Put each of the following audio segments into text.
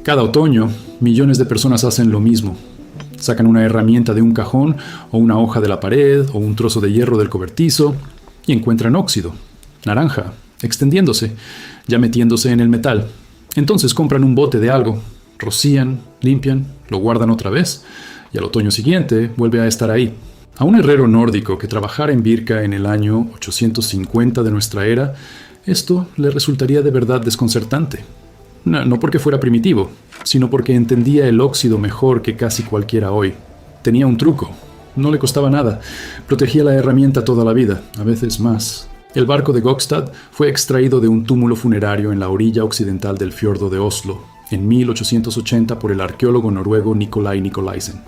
Cada otoño, millones de personas hacen lo mismo. Sacan una herramienta de un cajón, o una hoja de la pared, o un trozo de hierro del cobertizo, y encuentran óxido, naranja, extendiéndose, ya metiéndose en el metal. Entonces compran un bote de algo, rocían, limpian, lo guardan otra vez, y al otoño siguiente vuelve a estar ahí. A un herrero nórdico que trabajara en Birka en el año 850 de nuestra era, esto le resultaría de verdad desconcertante. No porque fuera primitivo, sino porque entendía el óxido mejor que casi cualquiera hoy. Tenía un truco. No le costaba nada. Protegía la herramienta toda la vida, a veces más. El barco de Gokstad fue extraído de un túmulo funerario en la orilla occidental del fiordo de Oslo, en 1880 por el arqueólogo noruego Nicolai Nicolaisen.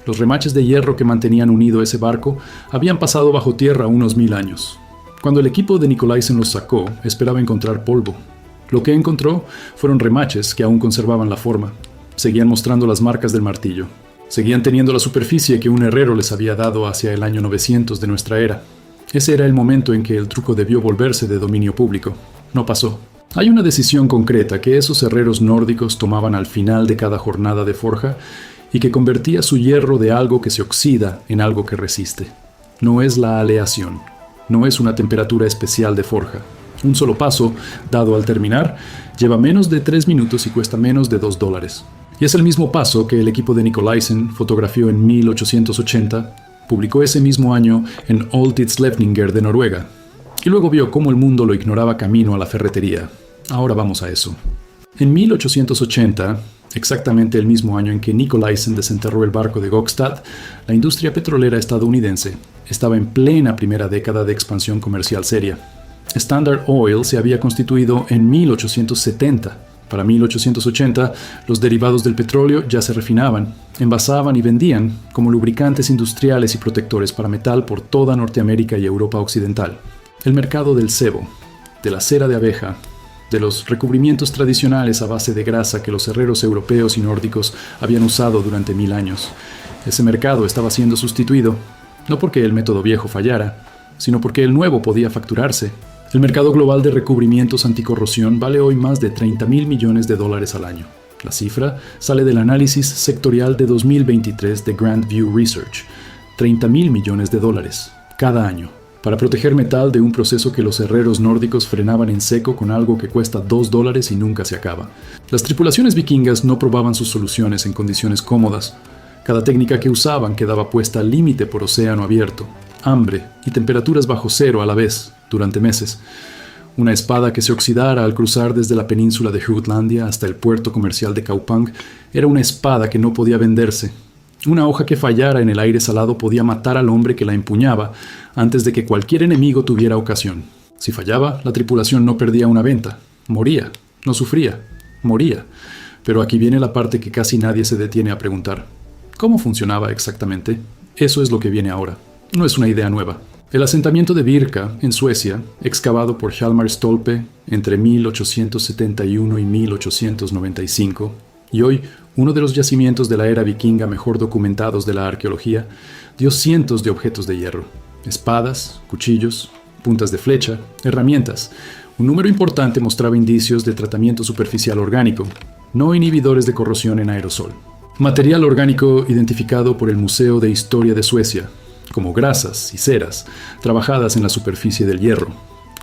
Los remaches de hierro que mantenían unido ese barco habían pasado bajo tierra unos 1000 años. Cuando el equipo de Nicolaisen los sacó, esperaba encontrar polvo. Lo que encontró fueron remaches que aún conservaban la forma. Seguían mostrando las marcas del martillo. Seguían teniendo la superficie que un herrero les había dado hacia el año 900 de nuestra era. Ese era el momento en que el truco debió volverse de dominio público. No pasó. Hay una decisión concreta que esos herreros nórdicos tomaban al final de cada jornada de forja y que convertía su hierro de algo que se oxida en algo que resiste. No es la aleación. No es una temperatura especial de forja. Un solo paso, dado al terminar, lleva menos de 3 minutos y cuesta menos de $2. Y es el mismo paso que el equipo de Nicolaisen fotografió en 1880, publicó ese mismo año en Oldtidslevninger de Noruega, y luego vio cómo el mundo lo ignoraba camino a la ferretería. Ahora vamos a eso. En 1880, exactamente el mismo año en que Nicolaisen desenterró el barco de Gokstad, la industria petrolera estadounidense estaba en plena primera década de expansión comercial seria. Standard Oil se había constituido en 1870. Para 1880, los derivados del petróleo ya se refinaban, envasaban y vendían como lubricantes industriales y protectores para metal por toda Norteamérica y Europa occidental. El mercado del sebo, de la cera de abeja, de los recubrimientos tradicionales a base de grasa que los herreros europeos y nórdicos habían usado durante 1000 años. Ese mercado estaba siendo sustituido, no porque el método viejo fallara, sino porque el nuevo podía facturarse. El mercado global de recubrimientos anticorrosión vale hoy más de $30,000 millones al año. La cifra sale del análisis sectorial de 2023 de Grand View Research. $30,000 millones cada año, para proteger metal de un proceso que los herreros nórdicos frenaban en seco con algo que cuesta $2 y nunca se acaba. Las tripulaciones vikingas no probaban sus soluciones en condiciones cómodas. Cada técnica que usaban quedaba puesta al límite por océano abierto, hambre y temperaturas bajo cero a la vez, durante meses. Una espada que se oxidara al cruzar desde la península de Jutlandia hasta el puerto comercial de Kaupang era una espada que no podía venderse. Una hoja que fallara en el aire salado podía matar al hombre que la empuñaba antes de que cualquier enemigo tuviera ocasión. Si fallaba, la tripulación no perdía una venta. Moría. No sufría. Moría. Pero aquí viene la parte que casi nadie se detiene a preguntar. ¿Cómo funcionaba exactamente? Eso es lo que viene ahora. No es una idea nueva. El asentamiento de Birka, en Suecia, excavado por Hjalmar Stolpe entre 1871 y 1895, y hoy uno de los yacimientos de la era vikinga mejor documentados de la arqueología, dio cientos de objetos de hierro: espadas, cuchillos, puntas de flecha, herramientas. Un número importante mostraba indicios de tratamiento superficial orgánico, no inhibidores de corrosión en aerosol. Material orgánico identificado por el Museo de Historia de Suecia, como grasas y ceras, trabajadas en la superficie del hierro,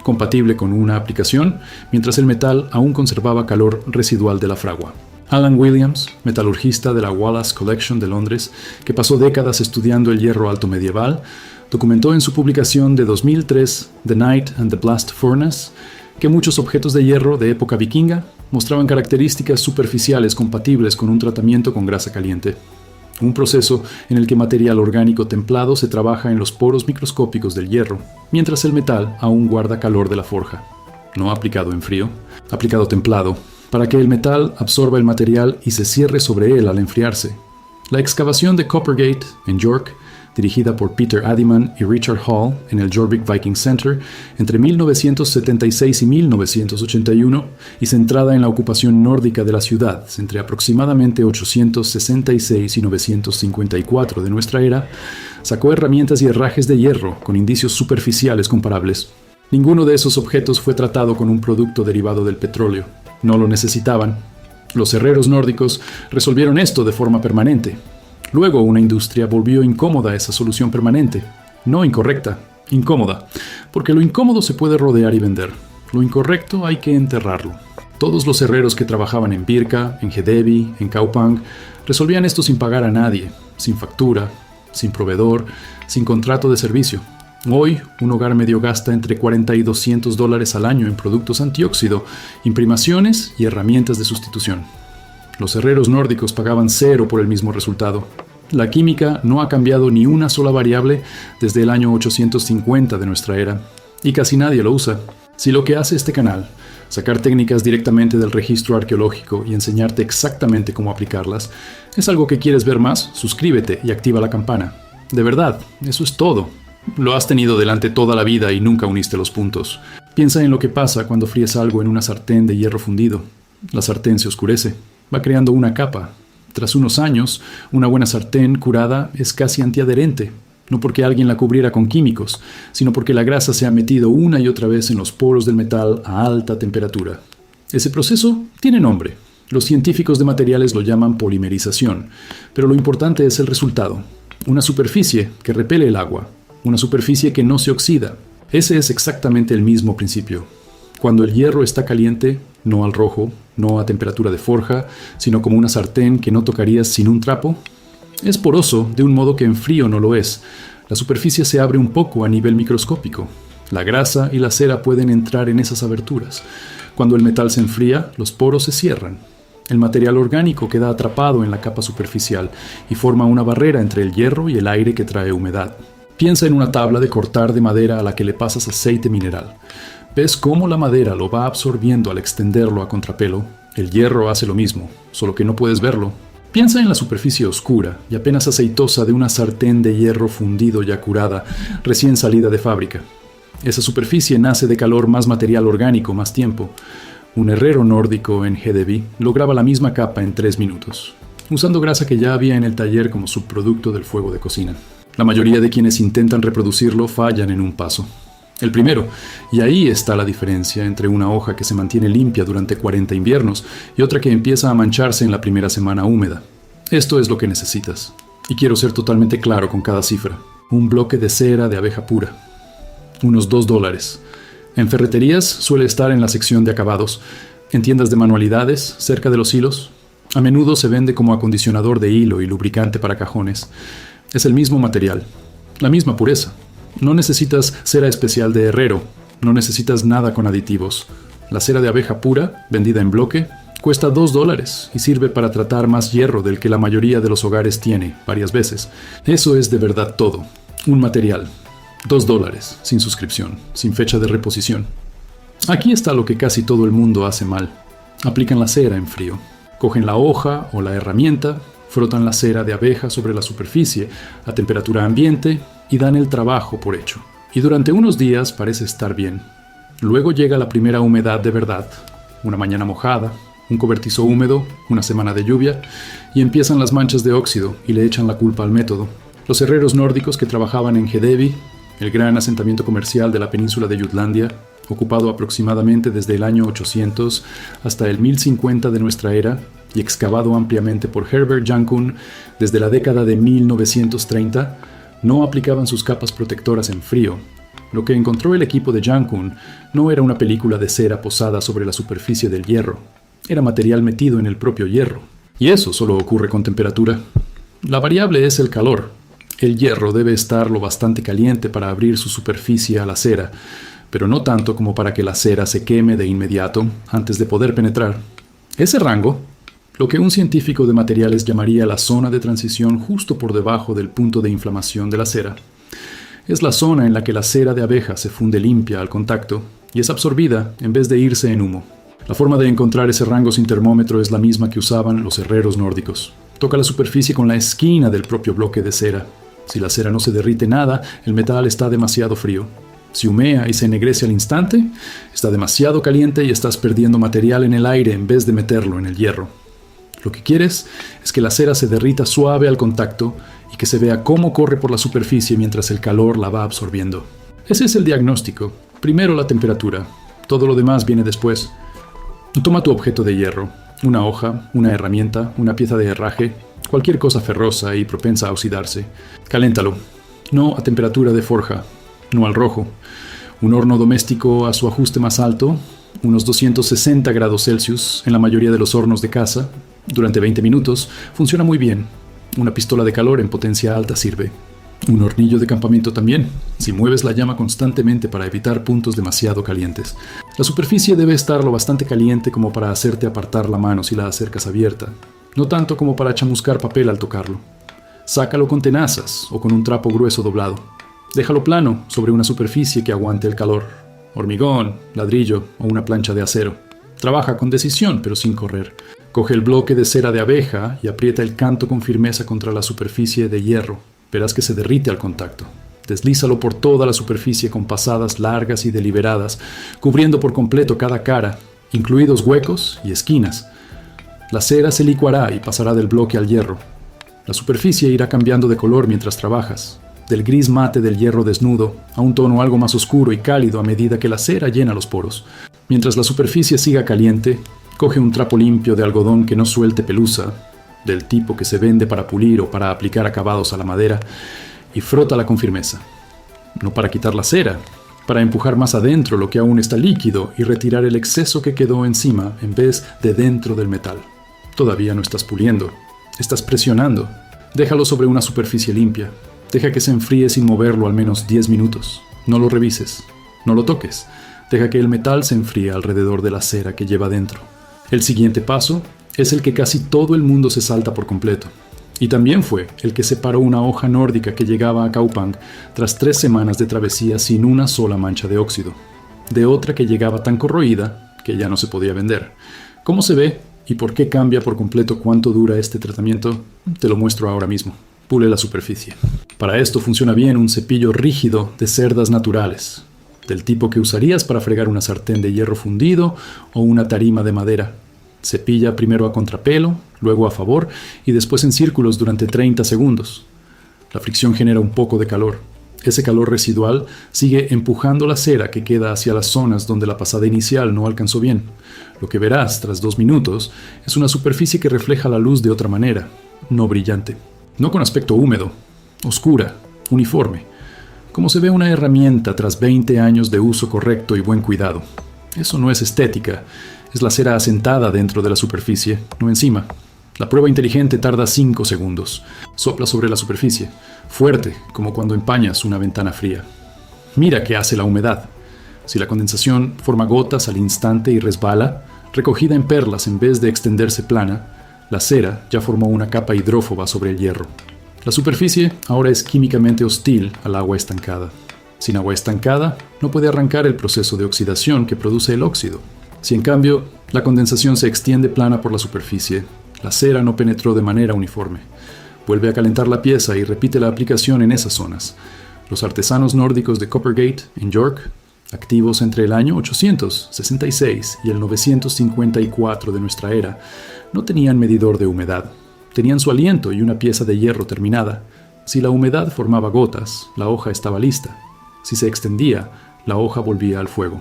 compatible con una aplicación, mientras el metal aún conservaba calor residual de la fragua. Alan Williams, metalurgista de la Wallace Collection de Londres, que pasó décadas estudiando el hierro alto medieval, documentó en su publicación de 2003, The Night and the Blast Furnace, que muchos objetos de hierro de época vikinga mostraban características superficiales compatibles con un tratamiento con grasa caliente. Un proceso en el que material orgánico templado se trabaja en los poros microscópicos del hierro, mientras el metal aún guarda calor de la forja. No aplicado en frío, aplicado templado, para que el metal absorba el material y se cierre sobre él al enfriarse. La excavación de Coppergate, en York, dirigida por Peter Addyman y Richard Hall en el Jorvik Viking Center entre 1976 y 1981 y centrada en la ocupación nórdica de la ciudad entre aproximadamente 866 y 954 de nuestra era, sacó herramientas y herrajes de hierro con indicios superficiales comparables. Ninguno de esos objetos fue tratado con un producto derivado del petróleo. No lo necesitaban. Los herreros nórdicos resolvieron esto de forma permanente. Luego una industria volvió incómoda esa solución permanente. No incorrecta, incómoda, porque lo incómodo se puede rodear y vender. Lo incorrecto hay que enterrarlo. Todos los herreros que trabajaban en Birka, en Hedevi, en Kaupang, resolvían esto sin pagar a nadie, sin factura, sin proveedor, sin contrato de servicio. Hoy, un hogar medio gasta entre $40 y $200 al año en productos antióxido, imprimaciones y herramientas de sustitución. Los herreros nórdicos pagaban cero por el mismo resultado. La química no ha cambiado ni una sola variable desde el año 850 de nuestra era, y casi nadie lo usa. Si lo que hace este canal, sacar técnicas directamente del registro arqueológico y enseñarte exactamente cómo aplicarlas, es algo que quieres ver más, suscríbete y activa la campana. De verdad, eso es todo. Lo has tenido delante toda la vida y nunca uniste los puntos. Piensa en lo que pasa cuando fríes algo en una sartén de hierro fundido. La sartén se oscurece, va creando una capa. Tras unos años, una buena sartén curada es casi antiadherente. No porque alguien la cubriera con químicos, sino porque la grasa se ha metido una y otra vez en los poros del metal a alta temperatura. Ese proceso tiene nombre. Los científicos de materiales lo llaman polimerización, pero lo importante es el resultado. Una superficie que repele el agua, una superficie que no se oxida. Ese es exactamente el mismo principio. Cuando el hierro está caliente, no al rojo, no a temperatura de forja, sino como una sartén que no tocarías sin un trapo, es poroso de un modo que en frío no lo es. La superficie se abre un poco a nivel microscópico. La grasa y la cera pueden entrar en esas aberturas. Cuando el metal se enfría, los poros se cierran. El material orgánico queda atrapado en la capa superficial y forma una barrera entre el hierro y el aire que trae humedad. Piensa en una tabla de cortar de madera a la que le pasas aceite mineral. ¿Ves cómo la madera lo va absorbiendo al extenderlo a contrapelo? El hierro hace lo mismo, solo que no puedes verlo. Piensa en la superficie oscura y apenas aceitosa de una sartén de hierro fundido ya curada, recién salida de fábrica. Esa superficie nace de calor más material orgánico más tiempo. Un herrero nórdico en Hedevi lograba la misma capa en 3 minutos, usando grasa que ya había en el taller como subproducto del fuego de cocina. La mayoría de quienes intentan reproducirlo fallan en un paso. El primero, y ahí está la diferencia entre una hoja que se mantiene limpia durante 40 inviernos y otra que empieza a mancharse en la primera semana húmeda. Esto es lo que necesitas. Y quiero ser totalmente claro con cada cifra. Un bloque de cera de abeja pura. Unos $2. En ferreterías suele estar en la sección de acabados. En tiendas de manualidades, cerca de los hilos. A menudo se vende como acondicionador de hilo y lubricante para cajones. Es el mismo material, la misma pureza. No necesitas cera especial de herrero, no necesitas nada con aditivos. La cera de abeja pura, vendida en bloque, cuesta $2 y sirve para tratar más hierro del que la mayoría de los hogares tiene, varias veces. Eso es de verdad todo. Un material. $2, sin suscripción, sin fecha de reposición. Aquí está lo que casi todo el mundo hace mal. Aplican la cera en frío. Cogen la hoja o la herramienta, frotan la cera de abeja sobre la superficie a temperatura ambiente y dan el trabajo por hecho. Y durante unos días parece estar bien. Luego llega la primera humedad de verdad, una mañana mojada, un cobertizo húmedo, una semana de lluvia, y empiezan las manchas de óxido y le echan la culpa al método. Los herreros nórdicos que trabajaban en Hedevi, el gran asentamiento comercial de la península de Jutlandia, ocupado aproximadamente desde el año 800 hasta el 1050 de nuestra era, y excavado ampliamente por Herbert Jankun desde la década de 1930, no aplicaban sus capas protectoras en frío. Lo que encontró el equipo de Jankun no era una película de cera posada sobre la superficie del hierro, era material metido en el propio hierro. Y eso solo ocurre con temperatura. La variable es el calor. El hierro debe estar lo bastante caliente para abrir su superficie a la cera, pero no tanto como para que la cera se queme de inmediato antes de poder penetrar. Ese rango, lo que un científico de materiales llamaría la zona de transición justo por debajo del punto de inflamación de la cera, es la zona en la que la cera de abeja se funde limpia al contacto y es absorbida en vez de irse en humo. La forma de encontrar ese rango sin termómetro es la misma que usaban los herreros nórdicos. Toca la superficie con la esquina del propio bloque de cera. Si la cera no se derrite nada, el metal está demasiado frío. Si humea y se ennegrece al instante, está demasiado caliente y estás perdiendo material en el aire en vez de meterlo en el hierro. Lo que quieres es que la cera se derrita suave al contacto y que se vea cómo corre por la superficie mientras el calor la va absorbiendo. Ese es el diagnóstico. Primero la temperatura. Todo lo demás viene después. Toma tu objeto de hierro, Una hoja, una herramienta, una pieza de herraje, cualquier cosa ferrosa y propensa a oxidarse. Caléntalo. No a temperatura de forja, no al rojo. Un horno doméstico a su ajuste más alto, unos 260 grados Celsius en la mayoría de los hornos de casa, durante 20 minutos, funciona muy bien. Una pistola de calor en potencia alta sirve. Un hornillo de campamento también, si mueves la llama constantemente para evitar puntos demasiado calientes. La superficie debe estar lo bastante caliente como para hacerte apartar la mano si la acercas abierta, no tanto como para chamuscar papel al tocarlo. Sácalo con tenazas o con un trapo grueso doblado. Déjalo plano sobre una superficie que aguante el calor. Hormigón, ladrillo o una plancha de acero. Trabaja con decisión pero sin correr. Coge el bloque de cera de abeja y aprieta el canto con firmeza contra la superficie de hierro. Verás que se derrite al contacto. Deslízalo por toda la superficie con pasadas largas y deliberadas, cubriendo por completo cada cara, incluidos huecos y esquinas. La cera se licuará y pasará del bloque al hierro. La superficie irá cambiando de color mientras trabajas, del gris mate del hierro desnudo a un tono algo más oscuro y cálido a medida que la cera llena los poros. Mientras la superficie siga caliente, coge un trapo limpio de algodón que no suelte pelusa, del tipo que se vende para pulir o para aplicar acabados a la madera, y frótala con firmeza. No para quitar la cera, para empujar más adentro lo que aún está líquido y retirar el exceso que quedó encima en vez de dentro del metal. Todavía no estás puliendo, estás presionando. Déjalo sobre una superficie limpia. Deja que se enfríe sin moverlo al menos 10 minutos. No lo revises, no lo toques. Deja que el metal se enfríe alrededor de la cera que lleva dentro. El siguiente paso es el que casi todo el mundo se salta por completo. Y también fue el que separó una hoja nórdica que llegaba a Kaupang tras 3 semanas de travesía sin una sola mancha de óxido, de otra que llegaba tan corroída que ya no se podía vender. ¿Cómo se ve y por qué cambia por completo cuánto dura este tratamiento? Te lo muestro ahora mismo. Pule la superficie. Para esto funciona bien un cepillo rígido de cerdas naturales, del tipo que usarías para fregar una sartén de hierro fundido o una tarima de madera. Cepilla primero a contrapelo, luego a favor y después en círculos durante 30 segundos. La fricción genera un poco de calor. Ese calor residual sigue empujando la cera que queda hacia las zonas donde la pasada inicial no alcanzó bien. Lo que verás tras 2 minutos es una superficie que refleja la luz de otra manera, no brillante, no con aspecto húmedo, oscura, uniforme, como se ve una herramienta tras 20 años de uso correcto y buen cuidado. Eso no es estética. Es la cera asentada dentro de la superficie, no encima. La prueba inteligente tarda 5 segundos. Sopla sobre la superficie, fuerte, como cuando empañas una ventana fría. Mira qué hace la humedad. Si la condensación forma gotas al instante y resbala, recogida en perlas en vez de extenderse plana, la cera ya formó una capa hidrófoba sobre el hierro. La superficie ahora es químicamente hostil al agua estancada. Sin agua estancada, no puede arrancar el proceso de oxidación que produce el óxido. Si en cambio la condensación se extiende plana por la superficie, la cera no penetró de manera uniforme. Vuelve a calentar la pieza y repite la aplicación en esas zonas. Los artesanos nórdicos de Coppergate, en York, activos entre el año 866 y el 954 de nuestra era, no tenían medidor de humedad. Tenían su aliento y una pieza de hierro terminada. Si la humedad formaba gotas, la hoja estaba lista. Si se extendía, la hoja volvía al fuego.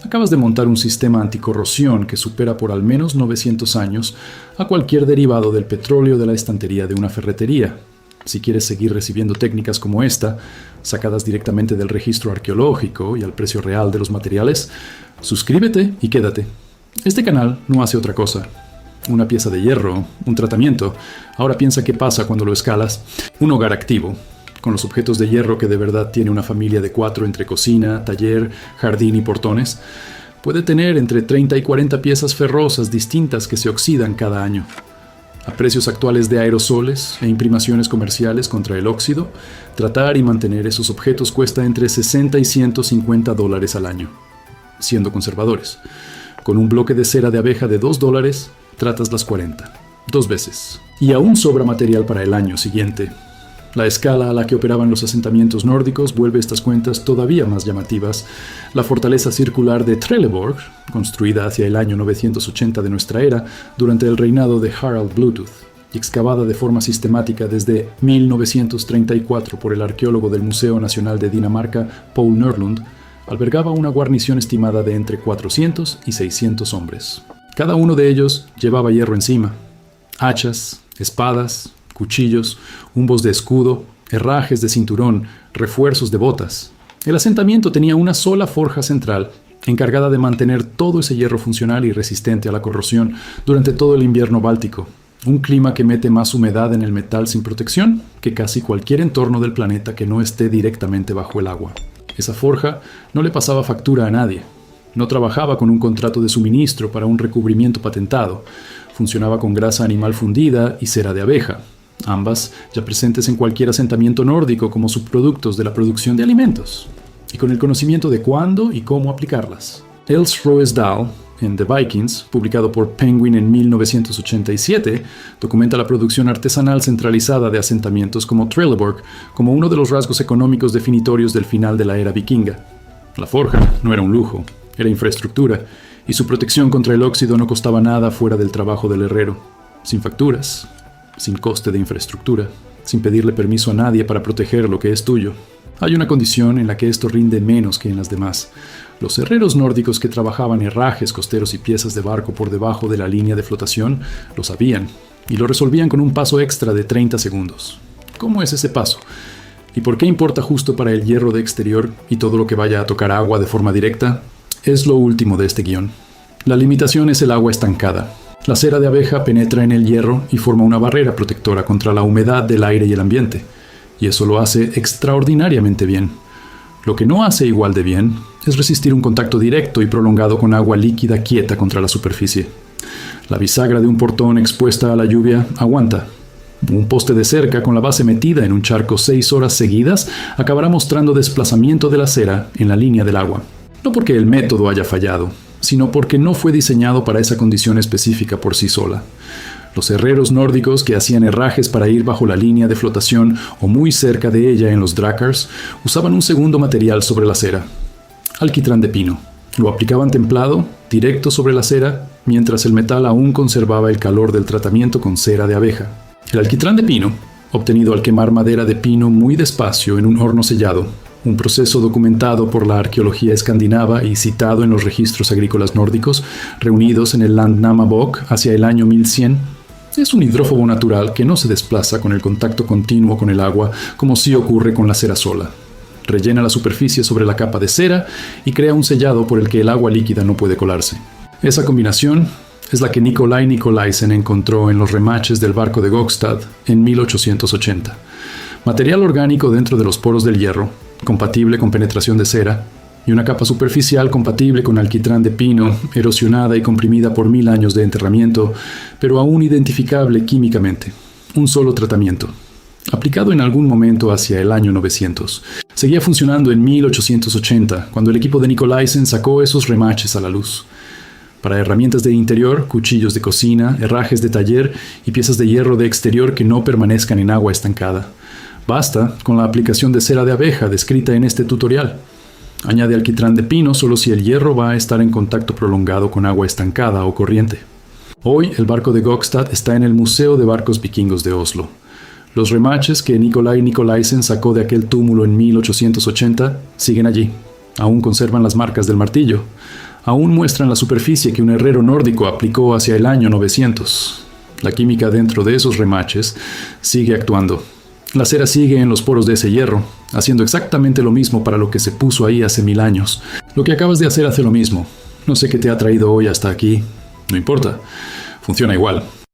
Acabas de montar un sistema anticorrosión que supera por al menos 900 años a cualquier derivado del petróleo de la estantería de una ferretería. Si quieres seguir recibiendo técnicas como esta, sacadas directamente del registro arqueológico y al precio real de los materiales, suscríbete y quédate. Este canal no hace otra cosa. Una pieza de hierro, un tratamiento. Ahora piensa qué pasa cuando lo escalas. Un hogar activo, con los objetos de hierro que de verdad tiene una familia de 4 entre cocina, taller, jardín y portones, puede tener entre 30 y 40 piezas ferrosas distintas que se oxidan cada año. A precios actuales de aerosoles e imprimaciones comerciales contra el óxido, tratar y mantener esos objetos cuesta entre $60 y $150 al año, siendo conservadores. Con un bloque de cera de abeja de $2, tratas las 40, 2 veces. Y aún sobra material para el año siguiente. La escala a la que operaban los asentamientos nórdicos vuelve estas cuentas todavía más llamativas. La fortaleza circular de Trelleborg, construida hacia el año 980 de nuestra era, durante el reinado de Harald Bluetooth, y excavada de forma sistemática desde 1934 por el arqueólogo del Museo Nacional de Dinamarca, Poul Nørlund, albergaba una guarnición estimada de entre 400 y 600 hombres. Cada uno de ellos llevaba hierro encima. Hachas, espadas, cuchillos, humbos de escudo, herrajes de cinturón, refuerzos de botas. El asentamiento tenía una sola forja central, encargada de mantener todo ese hierro funcional y resistente a la corrosión durante todo el invierno báltico. Un clima que mete más humedad en el metal sin protección que casi cualquier entorno del planeta que no esté directamente bajo el agua. Esa forja no le pasaba factura a nadie. No trabajaba con un contrato de suministro para un recubrimiento patentado. Funcionaba con grasa animal fundida y cera de abeja, ambas ya presentes en cualquier asentamiento nórdico como subproductos de la producción de alimentos, y con el conocimiento de cuándo y cómo aplicarlas. Els Roesdahl, en The Vikings, publicado por Penguin en 1987, documenta la producción artesanal centralizada de asentamientos como Trelleborg como uno de los rasgos económicos definitorios del final de la era vikinga. La forja no era un lujo, era infraestructura, y su protección contra el óxido no costaba nada fuera del trabajo del herrero, sin facturas, sin coste de infraestructura, sin pedirle permiso a nadie para proteger lo que es tuyo. Hay una condición en la que esto rinde menos que en las demás. Los herreros nórdicos que trabajaban herrajes costeros y piezas de barco por debajo de la línea de flotación lo sabían y lo resolvían con un paso extra de 30 segundos. ¿Cómo es ese paso? ¿Y por qué importa justo para el hierro de exterior y todo lo que vaya a tocar agua de forma directa? Es lo último de este guión. La limitación es el agua estancada. La cera de abeja penetra en el hierro y forma una barrera protectora contra la humedad del aire y el ambiente, y eso lo hace extraordinariamente bien. Lo que no hace igual de bien es resistir un contacto directo y prolongado con agua líquida quieta contra la superficie. La bisagra de un portón expuesta a la lluvia aguanta. Un poste de cerca con la base metida en un charco 6 horas seguidas acabará mostrando desplazamiento de la cera en la línea del agua. No porque el método haya fallado, sino porque no fue diseñado para esa condición específica por sí sola. Los herreros nórdicos que hacían herrajes para ir bajo la línea de flotación o muy cerca de ella en los drakars usaban un segundo material sobre la cera, alquitrán de pino. Lo aplicaban templado, directo sobre la cera, mientras el metal aún conservaba el calor del tratamiento con cera de abeja. El alquitrán de pino, obtenido al quemar madera de pino muy despacio en un horno sellado, un proceso documentado por la arqueología escandinava y citado en los registros agrícolas nórdicos, reunidos en el Landnámabók hacia el año 1100, es un hidrófobo natural que no se desplaza con el contacto continuo con el agua como sí ocurre con la cera sola. Rellena la superficie sobre la capa de cera y crea un sellado por el que el agua líquida no puede colarse. Esa combinación es la que Nikolai Nikolaisen encontró en los remaches del barco de Gokstad en 1880. Material orgánico dentro de los poros del hierro, compatible con penetración de cera, y una capa superficial compatible con alquitrán de pino, erosionada y comprimida por 1000 años de enterramiento, pero aún identificable químicamente. Un solo tratamiento. Aplicado en algún momento hacia el año 900. Seguía funcionando en 1880, cuando el equipo de Nikolaisen sacó esos remaches a la luz. Para herramientas de interior, cuchillos de cocina, herrajes de taller y piezas de hierro de exterior que no permanezcan en agua estancada. Basta con la aplicación de cera de abeja descrita en este tutorial. Añade alquitrán de pino solo si el hierro va a estar en contacto prolongado con agua estancada o corriente. Hoy el barco de Gokstad está en el Museo de Barcos Vikingos de Oslo. Los remaches que Nikolai Nikolaisen sacó de aquel túmulo en 1880 siguen allí. Aún conservan las marcas del martillo. Aún muestran la superficie que un herrero nórdico aplicó hacia el año 900. La química dentro de esos remaches sigue actuando. La cera sigue en los poros de ese hierro, haciendo exactamente lo mismo para lo que se puso ahí hace 1000 años. Lo que acabas de hacer hace lo mismo. No sé qué te ha traído hoy hasta aquí. No importa. Funciona igual.